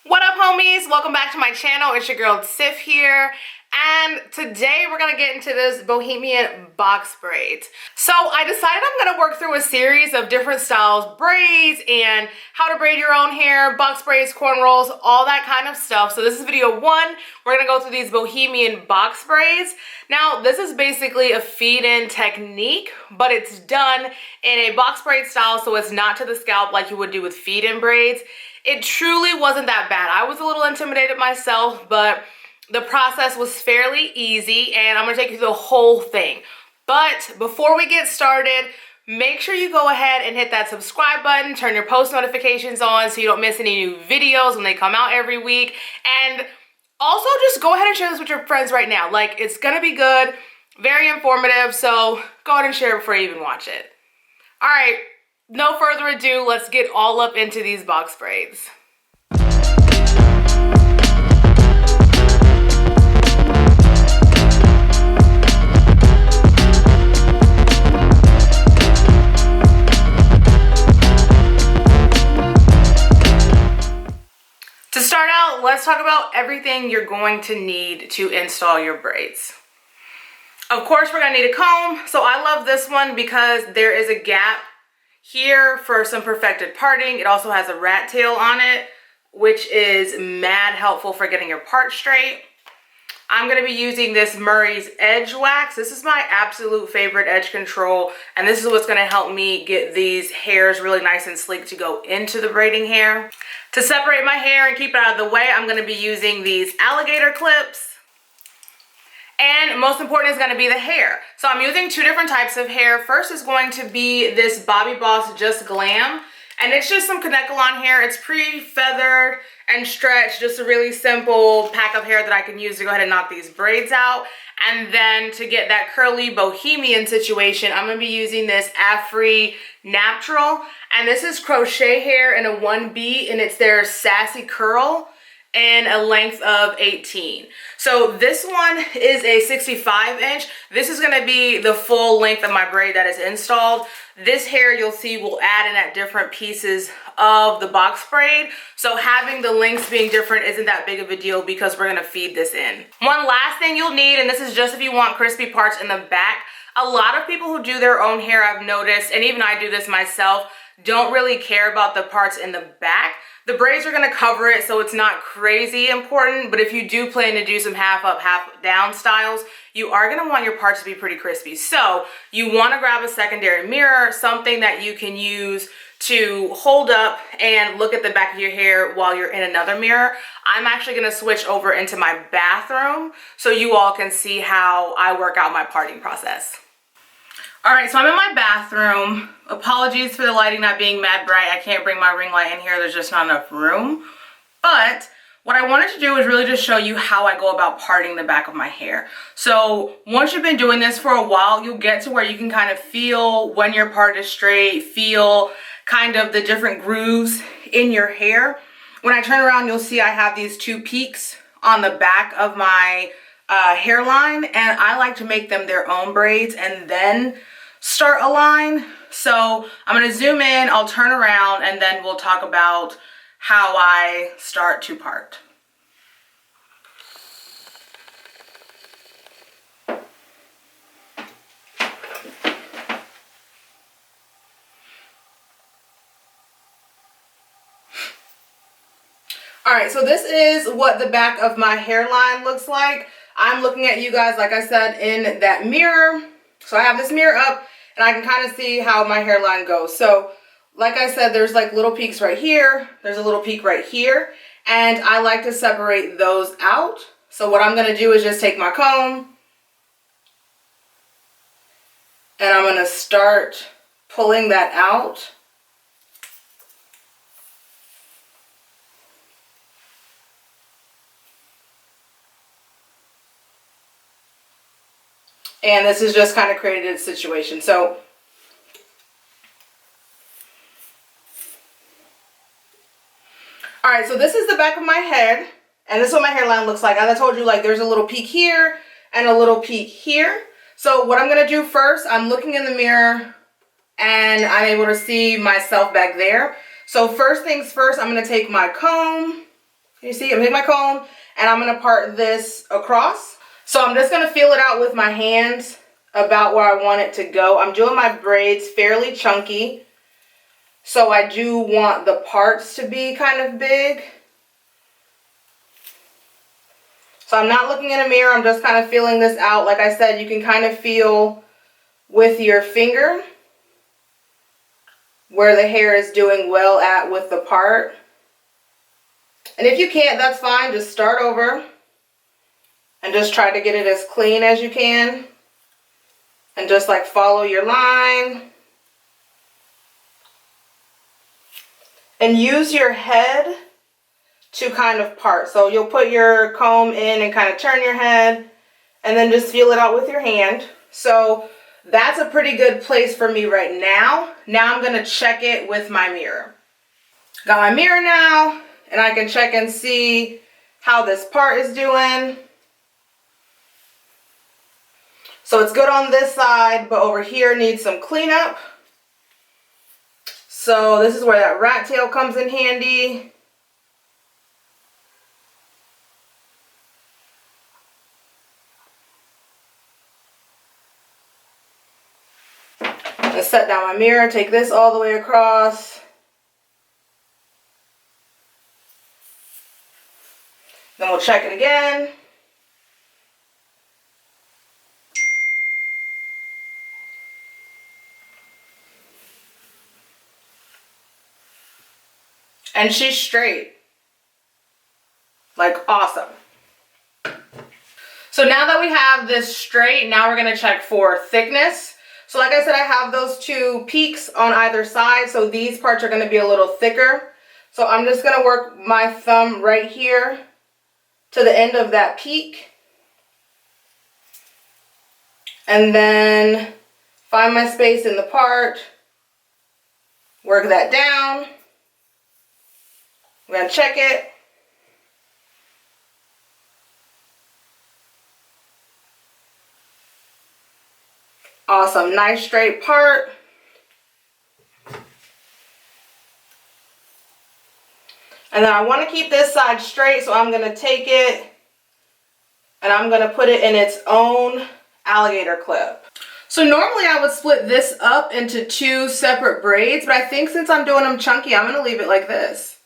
What up, homies? Welcome back to my channel. It's your girl Sif here, and today we're gonna get into this Bohemian box braids. So I decided I'm gonna work through a series of different styles, braids, and how to braid your own hair, box braids, cornrows, all that kind of stuff. So this is video one. We're gonna go through these Bohemian box braids. Now, this is basically a feed-in technique, but it's done in a box braid style, so it's not to the scalp like you would do with feed-in braids. It truly wasn't that bad. I was a little intimidated myself, but the process was fairly easy, and I'm gonna take you through the whole thing. But before we get started, make sure you go ahead and hit that subscribe button, turn your post notifications on so you don't miss any new videos when they come out every week. And also just go ahead and share this with your friends right now. Like, it's gonna be good, very informative, so go ahead and share it before you even watch it. All right. No further ado, let's get all up into these box braids. To start out, let's talk about everything you're going to need to install your braids. Of course, we're gonna need a comb. So I love this one because there is a gap here for some perfected parting. It also has a rat tail on it, which is mad helpful for getting your part straight. I'm going to be using this Murray's Edge Wax. This is my absolute favorite edge control, and this is what's going to help me get these hairs really nice and sleek to go into the braiding hair. To separate my hair and keep it out of the way, I'm going to be using these alligator clips. And most important is going to be the hair. So I'm using two different types of hair. First is going to be this Bobbi Boss Just Glam. And it's just some Kanekalon hair. It's pre-feathered and stretched. Just a really simple pack of hair that I can use to go ahead and knock these braids out. And then to get that curly Bohemian situation, I'm going to be using this Afri Natural. And this is crochet hair in a 1B, and it's their Sassy Curl and a length of 18. So this one is a 65-inch. This is gonna be the full length of my braid that is installed. This hair, you'll see, will add in at different pieces of the box braid. So having the lengths being different isn't that big of a deal because we're gonna feed this in. One last thing you'll need, and this is just if you want crispy parts in the back, a lot of people who do their own hair, I've noticed, and even I do this myself, don't really care about the parts in the back. The braids are going to cover it, so it's not crazy important, but if you do plan to do some half up, half down styles, you are going to want your parts to be pretty crispy. So you want to grab a secondary mirror, something that you can use to hold up and look at the back of your hair while you're in another mirror. I'm actually going to switch over into my bathroom so you all can see how I work out my parting process. All right, so I'm in my bathroom. Apologies for the lighting not being mad bright. I can't bring my ring light in here. There's just not enough room. But what I wanted to do is really just show you how I go about parting the back of my hair. So once you've been doing this for a while, you'll get to where you can kind of feel when your part is straight, feel kind of the different grooves in your hair. When I turn around, you'll see I have these two peaks on the back of my hairline, and I like to make them their own braids and then start a line. So I'm going to zoom in, I'll turn around, and then we'll talk about how I start to part. All right, so this is what the back of my hairline looks like. I'm looking at you guys, like I said, in that mirror. So I have this mirror up, and I can kind of see how my hairline goes. So like I said, there's like little peaks right here. There's a little peak right here. And I like to separate those out. So what I'm going to do is just take my comb, and I'm going to start pulling that out. And this has just kind of created a situation. So all right, so this is the back of my head, and this is what my hairline looks like. As I told you, like, there's a little peak here and a little peak here. So what I'm gonna do first, I'm looking in the mirror and I'm able to see myself back there. So first things first, I'm gonna take my comb You see, I'm taking my comb and I'm gonna part this across. So I'm just gonna feel it out with my hands about where I want it to go. I'm doing my braids fairly chunky, so I do want the parts to be kind of big. So I'm not looking in a mirror, I'm just kind of feeling this out. Like I said, you can kind of feel with your finger where the hair is doing well at with the part. And if you can't, that's fine. Just start over and just try to get it as clean as you can. And just like follow your line. And use your head to kind of part. So you'll put your comb in and kind of turn your head and then just feel it out with your hand. So that's a pretty good place for me right now. Now I'm going to check it with my mirror. Got my mirror now, and I can check and see how this part is doing. So it's good on this side, but over here needs some cleanup. So this is where that rat tail comes in handy. Let's set down my mirror, take this all the way across. Then we'll check it again. And she's straight. Like, awesome. So now that we have this straight, now we're gonna check for thickness. So like I said, I have those two peaks on either side, so these parts are gonna be a little thicker. So I'm just gonna work my thumb right here to the end of that peak. And then find my space in the part, work that down. I'm gonna check it. Awesome, nice straight part. And then I want to keep this side straight, so I'm going to take it and I'm going to put it in its own alligator clip. So normally I would split this up into two separate braids, but I think since I'm doing them chunky, I'm going to leave it like this.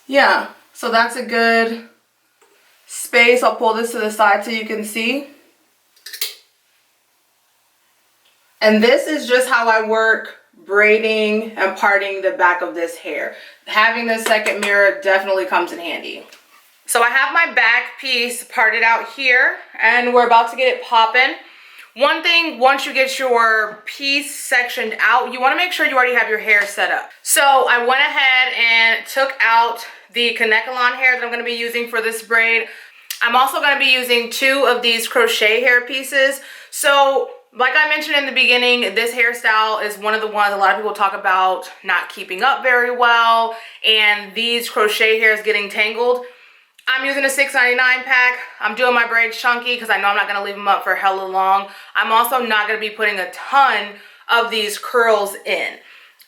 Yeah, so that's a good space. I'll pull this to the side so you can see. And this is just how I work braiding and parting the back of this hair. Having this second mirror definitely comes in handy. So I have my back piece parted out here and we're about to get it popping. One thing, once you get your piece sectioned out, you want to make sure you already have your hair set up. So I went ahead and took out the Kanekalon hair that I'm going to be using for this braid. I'm also going to be using two of these crochet hair pieces. So like I mentioned in the beginning, this hairstyle is one of the ones a lot of people talk about not keeping up very well, and these crochet hairs getting tangled. I'm using a $6.99 pack. I'm doing my braids chunky because I know I'm not going to leave them up for hella long. I'm also not going to be putting a ton of these curls in.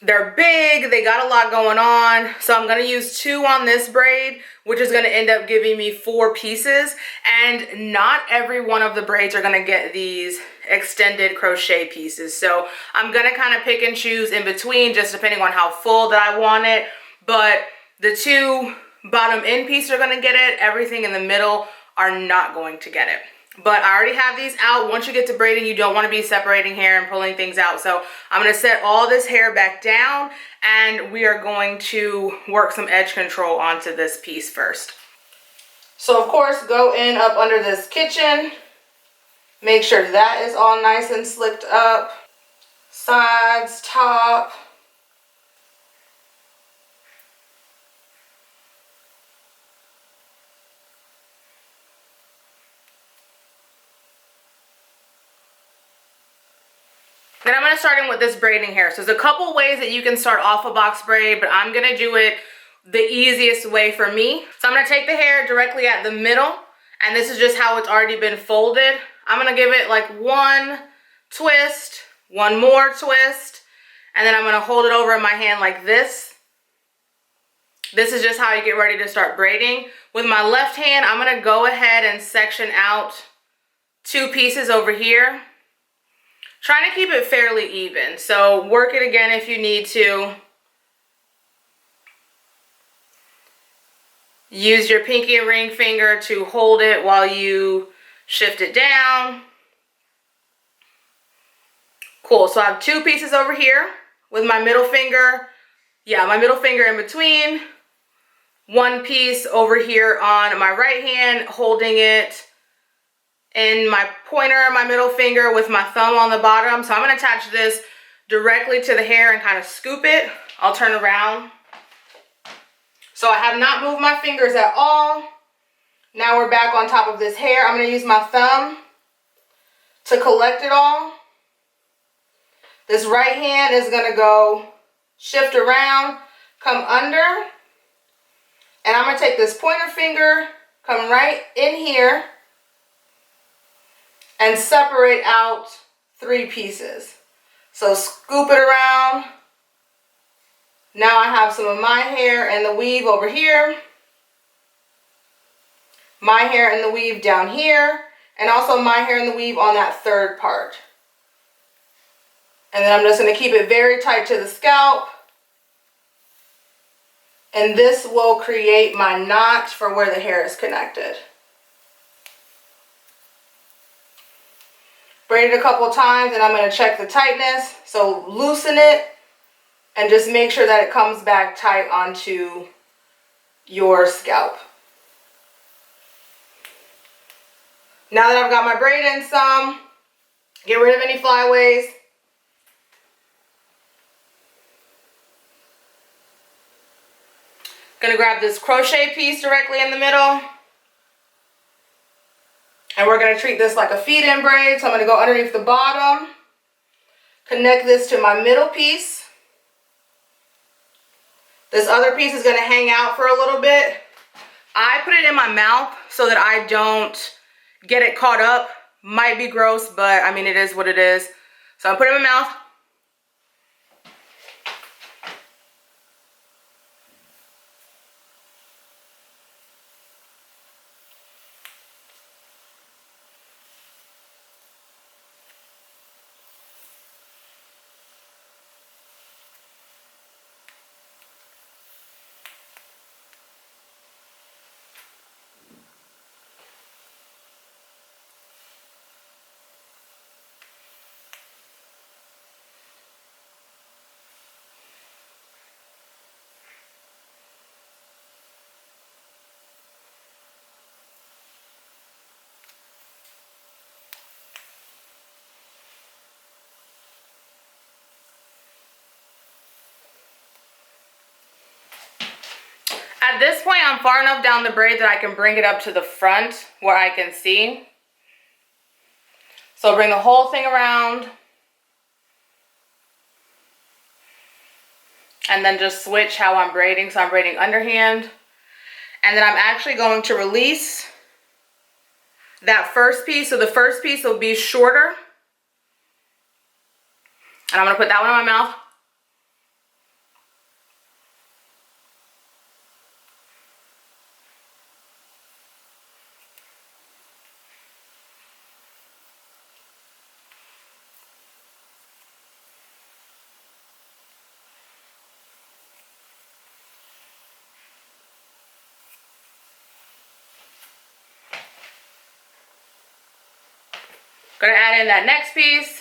They're big, they got a lot going on, so I'm going to use two on this braid, which is going to end up giving me 4 pieces, and not every one of the braids are going to get these extended crochet pieces. So I'm going to kind of pick and choose in between, just depending on how full that I want it, but the two bottom end pieces are going to get it. Everything in the middle are not going to get it. But I already have these out. Once you get to braiding, you don't want to be separating hair and pulling things out. So I'm going to set all this hair back down and we are going to work some edge control onto this piece first. So of course, go in up under this kitchen. Make sure that is all nice and slicked up. Sides, top. Then I'm going to start in with this braiding hair. So there's a couple ways that you can start off a box braid, but I'm going to do it the easiest way for me. So I'm going to take the hair directly at the middle, and this is just how it's already been folded. I'm going to give it like one twist, one more twist, and then I'm going to hold it over in my hand like this. This is just how you get ready to start braiding. With my left hand, I'm gonna go ahead and section out 2 pieces over here. Trying to keep it fairly even. So work it again if you need to. Use your pinky and ring finger to hold it while you shift it down. Cool, so I have 2 pieces over here with my middle finger. Yeah, my middle finger in between. 1 piece over here on my right hand, holding it in my pointer, my middle finger with my thumb on the bottom. So I'm gonna attach this directly to the hair and kind of scoop it. I'll turn around. So I have not moved my fingers at all. Now we're back on top of this hair. I'm gonna use my thumb to collect it all. This right hand is gonna go shift around, come under, and I'm gonna take this pointer finger, come right in here, and separate out 3 pieces. So scoop it around. Now I have some of my hair and the weave over here, my hair and the weave down here, and also my hair and the weave on that 3rd part. And then I'm just going to keep it very tight to the scalp. And this will create my knot for where the hair is connected. Braid it a couple times and I'm going to check the tightness. So loosen it and just make sure that it comes back tight onto your scalp. Now that I've got my braid in some, get rid of any flyaways. Gonna grab this crochet piece directly in the middle. And we're gonna treat this like a feed-in braid. So I'm gonna go underneath the bottom, connect this to my middle piece. This other piece is gonna hang out for a little bit. I put it in my mouth so that I don't get it caught up. Might be gross, but I mean, it is what it is. So I put it in my mouth. At this point, I'm far enough down the braid that I can bring it up to the front where I can see. So bring the whole thing around. And then just switch how I'm braiding. So I'm braiding underhand. And then I'm actually going to release that first piece. So the first piece will be shorter. And I'm going to put that one in my mouth. Gonna add in that next piece.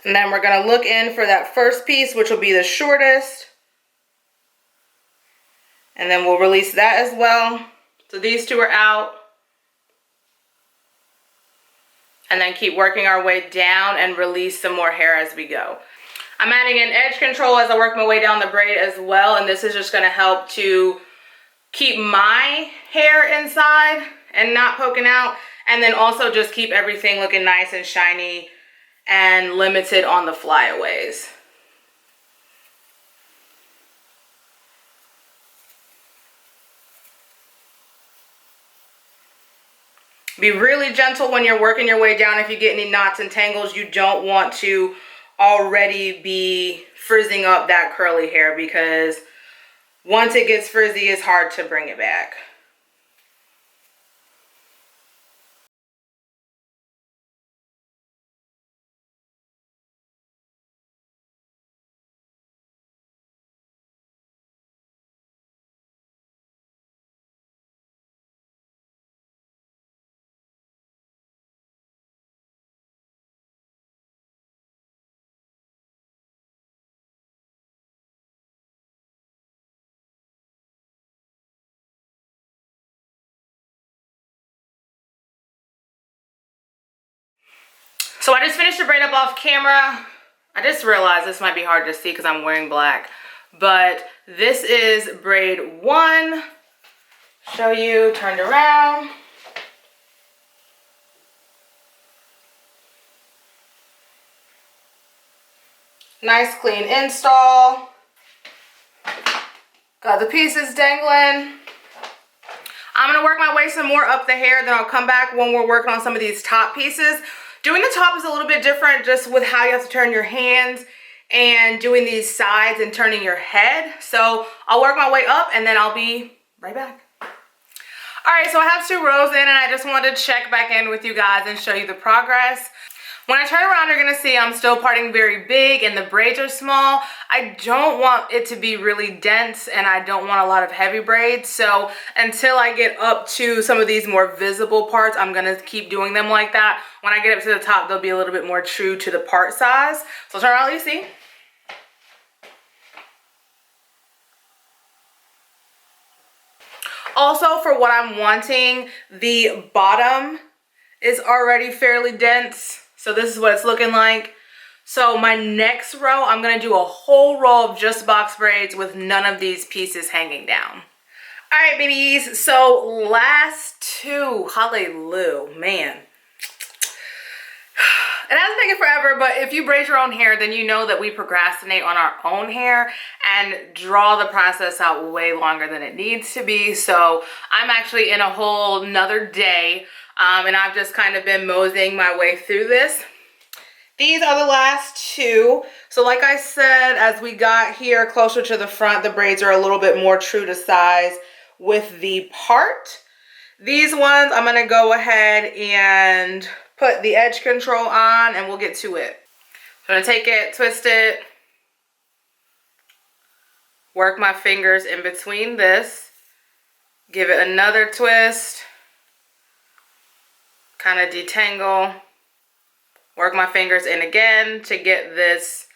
And then we're gonna look in for that first piece, which will be the shortest. And then we'll release that as well. So these two are out. And then keep working our way down and release some more hair as we go. I'm adding an edge control as I work my way down the braid as well, and this is just gonna help to keep my hair inside and not poking out, and then also just keep everything looking nice and shiny and limited on the flyaways. Be really gentle when you're working your way down. If you get any knots and tangles, you don't want to already be frizzing up that curly hair, because once it gets frizzy, it's hard to bring it back. So I just finished the braid up off camera. I just realized this might be hard to see because I'm wearing black, but this is braid 1. Show you turned around. Nice clean install. Got the pieces dangling. I'm gonna work my way some more up the hair, then I'll come back when we're working on some of these top pieces. Doing the top is a little bit different just with how you have to turn your hands and doing these sides and turning your head. So I'll work my way up and then I'll be right back. All right, so I have 2 rows in and I just wanted to check back in with you guys and show you the progress. When I turn around, you're gonna see I'm still parting very big and the braids are small. I don't want it to be really dense and I don't want a lot of heavy braids. So until I get up to some of these more visible parts, I'm gonna keep doing them like that. When I get up to the top, they'll be a little bit more true to the part size. So turn around, you see. Also, for what I'm wanting, the bottom is already fairly dense. So this is what it's looking like. So my next row, I'm gonna do a whole row of just box braids with none of these pieces hanging down. All right, babies, so last 2, hallelujah, man. It hasn't taken forever, but if you braid your own hair, then you know that we procrastinate on our own hair and draw the process out way longer than it needs to be. So I'm actually in a whole nother day, and I've just kind of been moseying my way through this. These are the last 2. So like I said, as we got here closer to the front, the braids are a little bit more true to size with the part. These ones, I'm gonna go ahead and put the edge control on and we'll get to it. So I'm gonna take it, twist it, work my fingers in between this, give it another twist, kind of detangle, work my fingers in again to get this.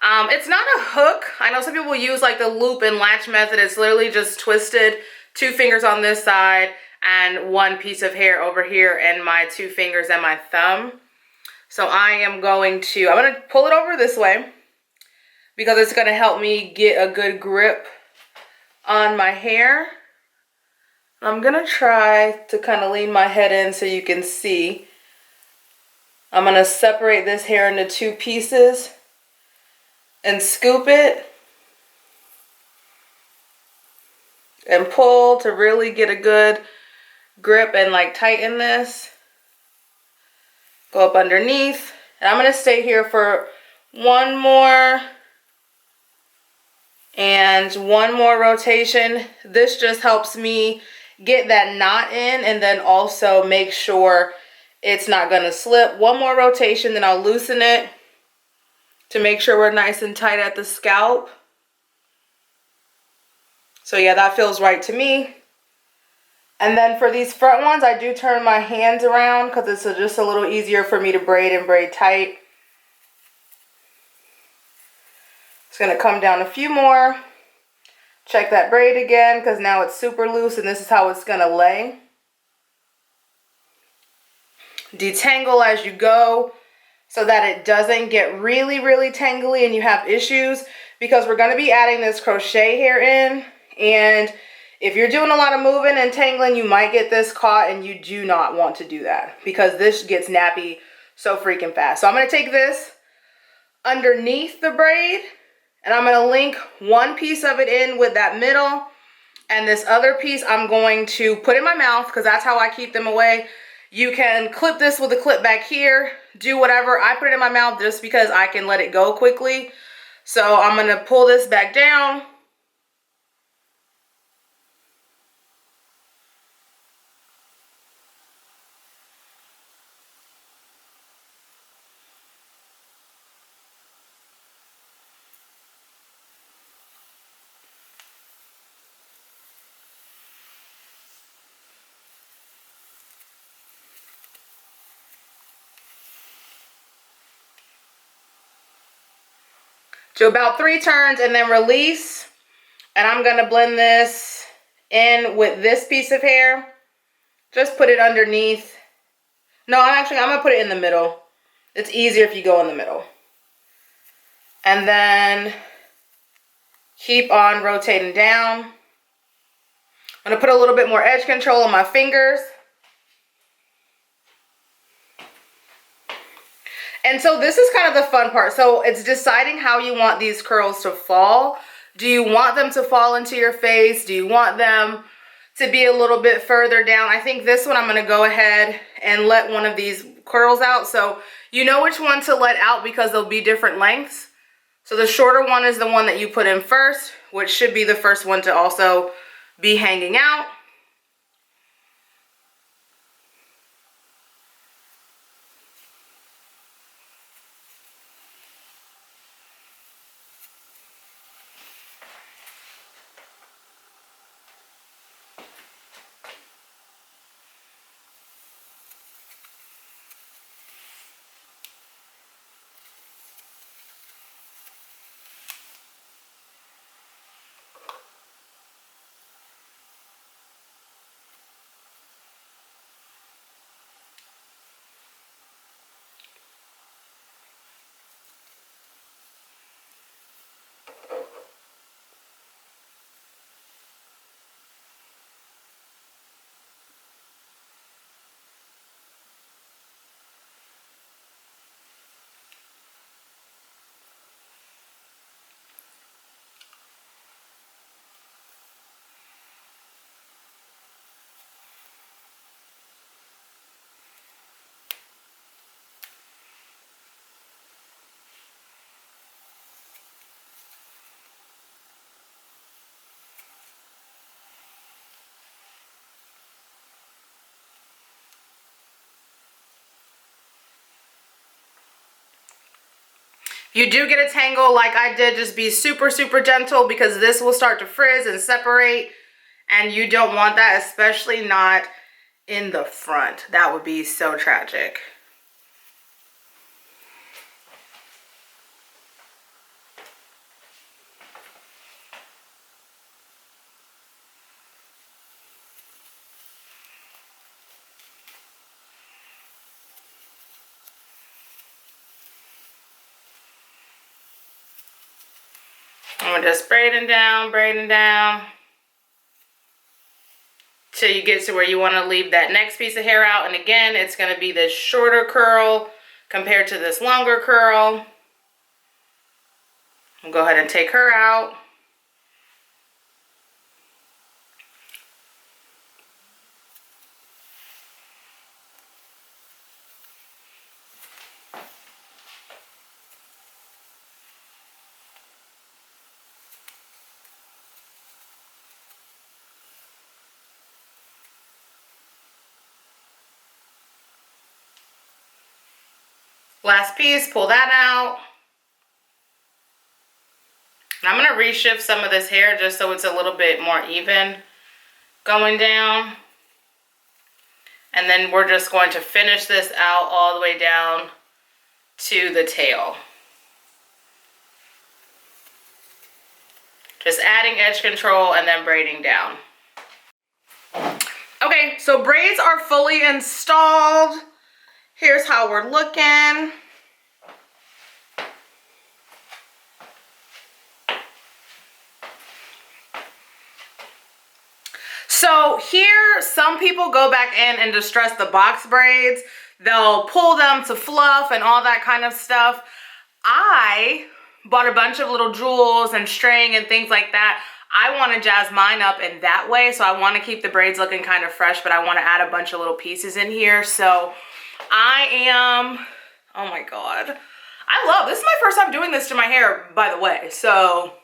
It's not a hook. I know some people use like the loop and latch method. It's literally just twisted, 2 fingers on this side and 1 piece of hair over here and my 2 fingers and my thumb. So I'm gonna pull it over this way because it's gonna help me get a good grip on my hair. I'm gonna try to kind of lean my head in so you can see. I'm gonna separate this hair into 2 pieces and scoop it and pull to really get a good grip and like tighten this. Go up underneath, and I'm gonna stay here for 1 more and 1 more rotation. This just helps me get that knot in and then also make sure it's not gonna slip. 1 more rotation, then I'll loosen it to make sure we're nice and tight at the scalp. So yeah, that feels right to me. And then for these front ones, I do turn my hands around because it's just a little easier for me to braid and braid tight. It's gonna come down a few more. Check that braid again because now it's super loose and this is how it's gonna lay. Detangle as you go so that it doesn't get really, really tangly and you have issues, because we're gonna be adding this crochet hair in, and if you're doing a lot of moving and tangling, you might get this caught, and you do not want to do that because this gets nappy so freaking fast. So I'm gonna take this underneath the braid and I'm gonna link one piece of it in with that middle, and this other piece I'm going to put in my mouth because that's how I keep them away. You can clip this with a clip back here, do whatever. I put it in my mouth just because I can let it go quickly. So I'm gonna pull this back down. Do about 3 turns and then release. And I'm gonna blend this in with this piece of hair. Just put it underneath. No, I'm gonna put it in the middle. It's easier if you go in the middle. And then keep on rotating down. I'm gonna put a little bit more edge control on my fingers. And so this is kind of the fun part. So it's deciding how you want these curls to fall. Do you want them to fall into your face? Do you want them to be a little bit further down? I think this one I'm going to go ahead and let one of these curls out. So you know which one to let out because they'll be different lengths. So the shorter one is the one that you put in first, which should be the first one to also be hanging out. You do get a tangle like I did, just be super, super gentle because this will start to frizz and separate, and you don't want that, especially not in the front. That would be so tragic. I'm just braiding down till you get to where you want to leave that next piece of hair out. And again, it's going to be this shorter curl compared to this longer curl. I'll go ahead and take her out. Last piece, pull that out. And I'm going to reshift some of this hair just so it's a little bit more even going down. And then we're just going to finish this out all the way down to the tail. Just adding edge control and then braiding down. Okay, so braids are fully installed. Here's how we're looking. So here, some people go back in and distress the box braids. They'll pull them to fluff and all that kind of stuff. I bought a bunch of little jewels and string and things like that. I want to jazz mine up in that way. So I want to keep the braids looking kind of fresh, but I want to add a bunch of little pieces in here. So I am, oh my God. This is my first time doing this to my hair, by the way. So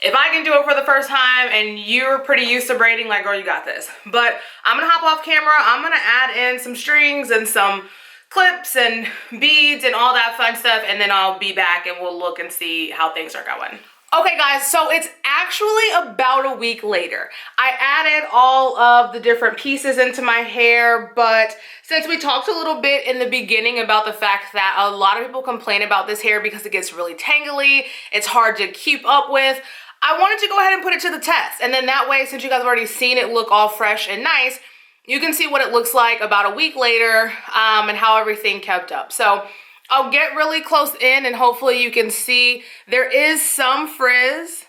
if I can do it for the first time and you're pretty used to braiding, like, girl, you got this. But I'm gonna hop off camera. I'm gonna add in some strings and some clips and beads and all that fun stuff, and then I'll be back and we'll look and see how things are going. Okay guys, so it's actually about a week later. I added all of the different pieces into my hair, but since we talked a little bit in the beginning about the fact that a lot of people complain about this hair because it gets really tangly, it's hard to keep up with, I wanted to go ahead and put it to the test. And then that way, since you guys have already seen it look all fresh and nice, you can see what it looks like about a week later and how everything kept up. So I'll get really close in and hopefully you can see there is some frizz.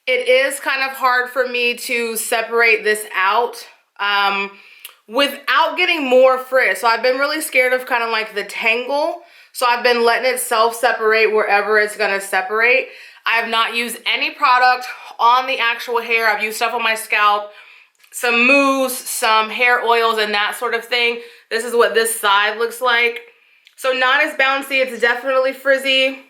It is kind of hard for me to separate this out without getting more frizz. So I've been really scared of kind of like the tangle. So I've been letting it self-separate wherever it's gonna separate. I have not used any product on the actual hair. I've used stuff on my scalp, some mousse, some hair oils and that sort of thing. This is what this side looks like. So not as bouncy, it's definitely frizzy.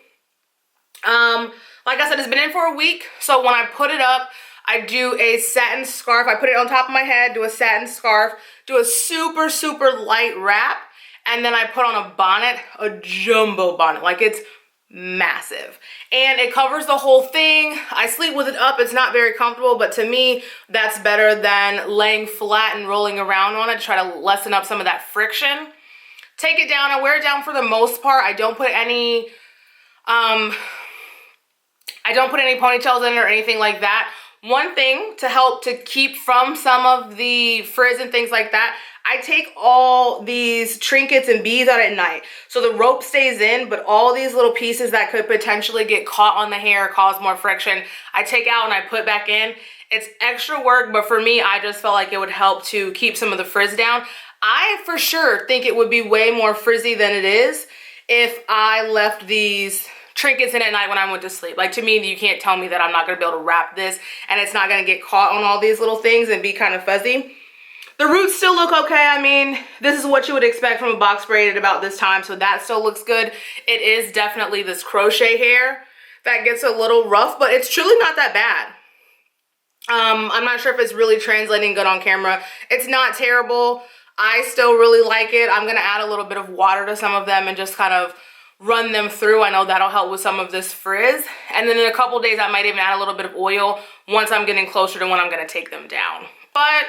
Like I said, it's been in for a week. So when I put it up, I do a satin scarf. I put it on top of my head, do a satin scarf, do a super, super light wrap. And then I put on a bonnet, a jumbo bonnet, like it's massive. And it covers the whole thing. I sleep with it up. It's not very comfortable, but to me, that's better than laying flat and rolling around on it to try to lessen up some of that friction. Take it down. I wear it down for the most part. I don't put any ponytails in it or anything like that. One thing to help to keep from some of the frizz and things like that, I take all these trinkets and beads out at night. So the rope stays in, but all these little pieces that could potentially get caught on the hair, cause more friction, I take out and I put back in. It's extra work, but for me, I just felt like it would help to keep some of the frizz down. I for sure think it would be way more frizzy than it is if I left these trinkets in at night when I went to sleep. Like, to me, you can't tell me that I'm not gonna be able to wrap this and it's not gonna get caught on all these little things and be kind of fuzzy. The roots still look okay. I mean, this is what you would expect from a box braid at about this time, so that still looks good. It is definitely this crochet hair that gets a little rough, but it's truly not that bad. I'm not sure if it's really translating good on camera. It's not terrible. I still really like it. I'm gonna add a little bit of water to some of them and just kind of run them through. I know that'll help with some of this frizz. And then in a couple days, I might even add a little bit of oil once I'm getting closer to when I'm gonna take them down. But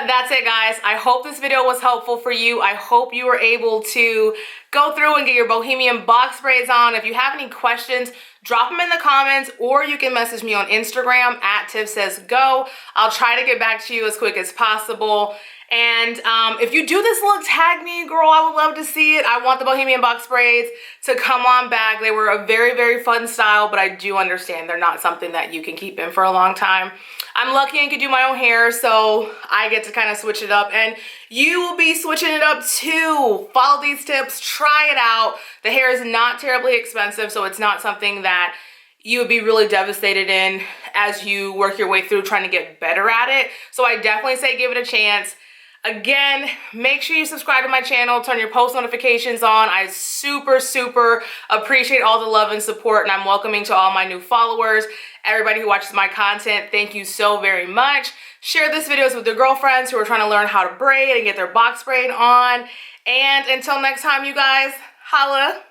that's it, guys. I hope this video was helpful for you. I hope you were able to go through and get your Bohemian box braids on. If you have any questions, drop them in the comments, or you can message me on Instagram at TiffSaysGo. I'll try to get back to you as quick as possible. And if you do this look, tag me, girl. I would love to see it. I want the Bohemian box braids to come on back. They were a very, very fun style, but I do understand they're not something that you can keep in for a long time. I'm lucky and can do my own hair, so I get to kind of switch it up, and you will be switching it up too. Follow these tips, try it out. The hair is not terribly expensive, so it's not something that you would be really devastated in as you work your way through trying to get better at it. So I definitely say give it a chance. Again, make sure you subscribe to my channel, turn your post notifications on. I super, super appreciate all the love and support, and I'm welcoming to all my new followers. Everybody who watches my content, thank you so very much. Share this videos with your girlfriends who are trying to learn how to braid and get their box braid on. And until next time, you guys, holla.